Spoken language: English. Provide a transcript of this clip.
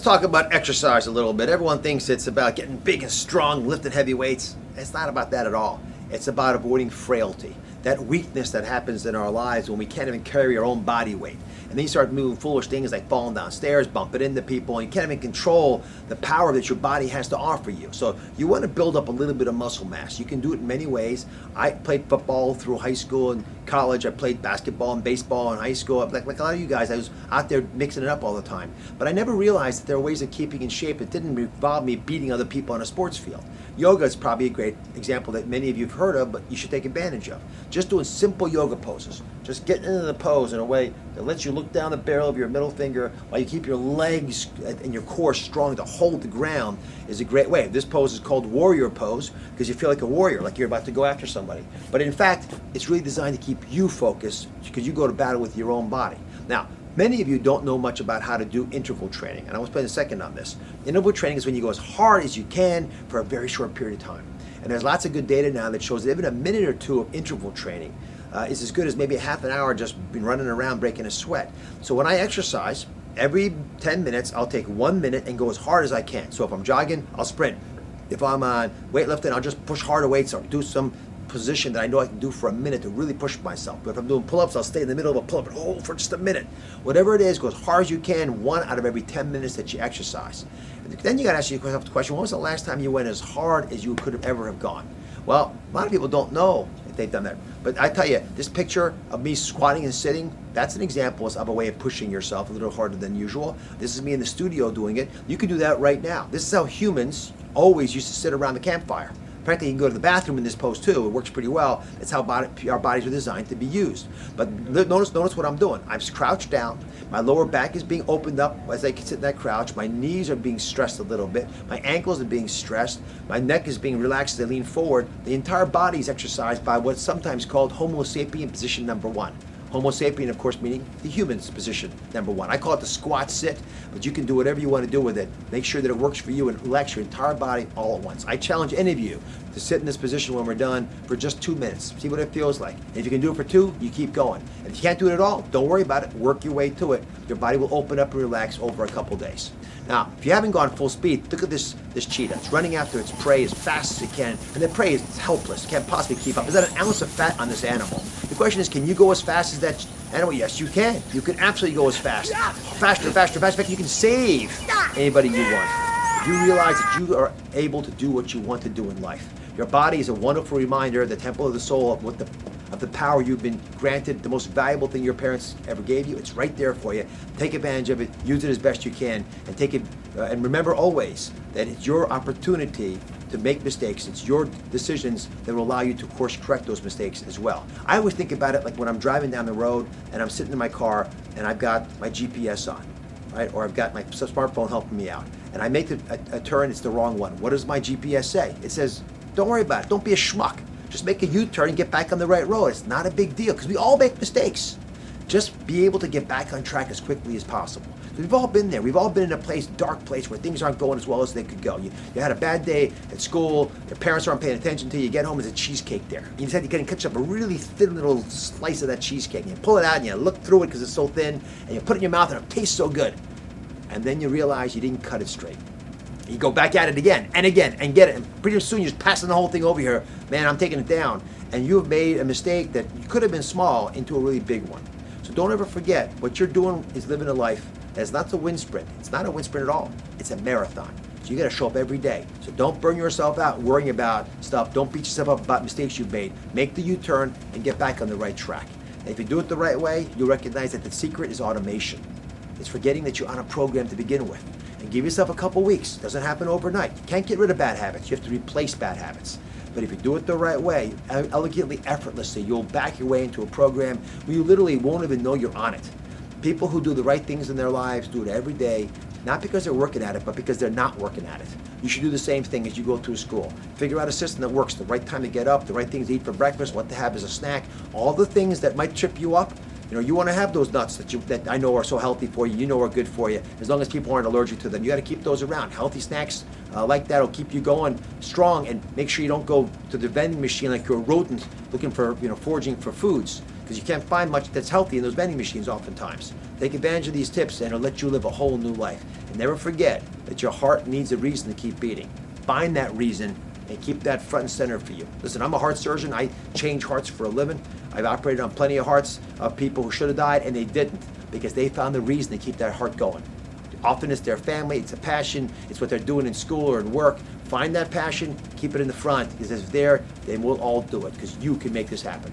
talk about exercise a little bit. Everyone thinks it's about getting big and strong, lifting heavy weights. It's not about that at all. It's about avoiding frailty, that weakness that happens in our lives when we can't even carry our own body weight. And then you start moving foolish things like falling downstairs, bumping into people, and you can't even control the power that your body has to offer you. So you want to build up a little bit of muscle mass. You can do it in many ways. I played football through high school and college. I played basketball and baseball in high school. Like a lot of you guys, I was out there mixing it up all the time. But I never realized that there were ways of keeping in shape that didn't involve me beating other people on a sports field. Yoga is probably a great example that many of you have heard of, but you should take advantage of. Just doing simple yoga poses. Just getting into the pose in a way that lets you look down the barrel of your middle finger while you keep your legs and your core strong to hold the ground is a great way. This pose is called warrior pose because you feel like a warrior, like you're about to go after somebody. But in fact, it's really designed to keep you focused because you go to battle with your own body. Now, many of you don't know much about how to do interval training, and I want to spend a second on this. Interval training is when you go as hard as you can for a very short period of time. And there's lots of good data now that shows that even a minute or two of interval training is as good as maybe a half an hour just been running around breaking a sweat. So when I exercise, every 10 minutes, I'll take 1 minute and go as hard as I can. So if I'm jogging, I'll sprint. If I'm on weightlifting, I'll just push harder weights or do some position that I know I can do for a minute to really push myself. But if I'm doing pull-ups, I'll stay in the middle of a pull-up and hold for just a minute. Whatever it is, go as hard as you can, 1 out of every 10 minutes that you exercise. And then you got to ask yourself the question, when was the last time you went as hard as you could have ever have gone? Well, a lot of people don't know if they've done that. But I tell you, this picture of me squatting and sitting, that's an example of a way of pushing yourself a little harder than usual. This is me in the studio doing it. You can do that right now. This is how humans always used to sit around the campfire. Frankly, you can go to the bathroom in this pose too. It works pretty well. That's how our bodies are designed to be used. But notice what I'm doing. I'm crouched down. My lower back is being opened up as I sit in that crouch. My knees are being stressed a little bit. My ankles are being stressed. My neck is being relaxed as I lean forward. The entire body is exercised by what's sometimes called Homo sapien position number 1. Homo sapien, of course, meaning the human's position number 1. I call it the squat sit, but you can do whatever you want to do with it. Make sure that it works for you and relax your entire body all at once. I challenge any of you to sit in this position when we're done for just 2 minutes. See what it feels like. And if you can do it for 2, you keep going. And if you can't do it at all, don't worry about it. Work your way to it. Your body will open up and relax over a couple days. Now, if you haven't gone full speed, look at this cheetah. It's running after its prey as fast as it can, and the prey is helpless. It can't possibly keep up. There's not an ounce of fat on this animal. The question is, can you go as fast as that animal? Yes, you can. You can absolutely go as fast. Faster, faster, faster. In fact, you can save anybody you want. If you realize that you are able to do what you want to do in life. Your body is a wonderful reminder, the temple of the soul, of the power you've been granted, the most valuable thing your parents ever gave you. It's right there for you. Take advantage of it, use it as best you can, and take it. And remember always that it's your opportunity to make mistakes. It's your decisions that will allow you to course correct those mistakes as well. I always think about it like when I'm driving down the road and I'm sitting in my car and I've got my GPS on, right? Or I've got my smartphone helping me out. And I make a turn, it's the wrong one. What does my GPS say? It says, don't worry about it. Don't be a schmuck. Just make a U-turn and get back on the right road. It's not a big deal because we all make mistakes. Just be able to get back on track as quickly as possible. We've all been there. We've all been in a dark place where things aren't going as well as they could go. You had a bad day at school, your parents aren't paying attention to you, you get home, there's a cheesecake there. You decide to catch up a really thin little slice of that cheesecake. And you pull it out and you look through it because it's so thin, and you put it in your mouth and it tastes so good. And then you realize you didn't cut it straight. You go back at it again and get it, and pretty soon you're just passing the whole thing over here. Man, I'm taking it down. And you have made a mistake that could have been small into a really big one. So don't ever forget, what you're doing is living a life that's not a wind sprint. It's not a wind sprint at all. It's a marathon. So you got to show up every day. So don't burn yourself out worrying about stuff. Don't beat yourself up about mistakes you've made. Make the U-turn and get back on the right track. And if you do it the right way, you'll recognize that the secret is automation. It's forgetting that you're on a program to begin with. And give yourself a couple weeks. It doesn't happen overnight. You can't get rid of bad habits. You have to replace bad habits. But if you do it the right way, elegantly, effortlessly, you'll back your way into a program where you literally won't even know you're on it. People who do the right things in their lives do it every day, not because they're working at it, but because they're not working at it. You should do the same thing as you go through school. Figure out a system that works, the right time to get up, the right things to eat for breakfast, what to have as a snack, all the things that might trip you up. You want to have those nuts that I know are so healthy for you, you know are good for you, as long as people aren't allergic to them. You got to keep those around. Healthy snacks like that will keep you going strong, and make sure you don't go to the vending machine like you're a rodent looking for, foraging for foods. because you can't find much that's healthy in those vending machines oftentimes. Take advantage of these tips and it'll let you live a whole new life. And never forget that your heart needs a reason to keep beating. Find that reason and keep that front and center for you. Listen, I'm a heart surgeon. I change hearts for a living. I've operated on plenty of hearts of people who should have died and they didn't, because they found the reason to keep that heart going. Often it's their family, it's a passion, it's what they're doing in school or in work. Find that passion, keep it in the front, because if it's there, then we'll all do it, because you can make this happen.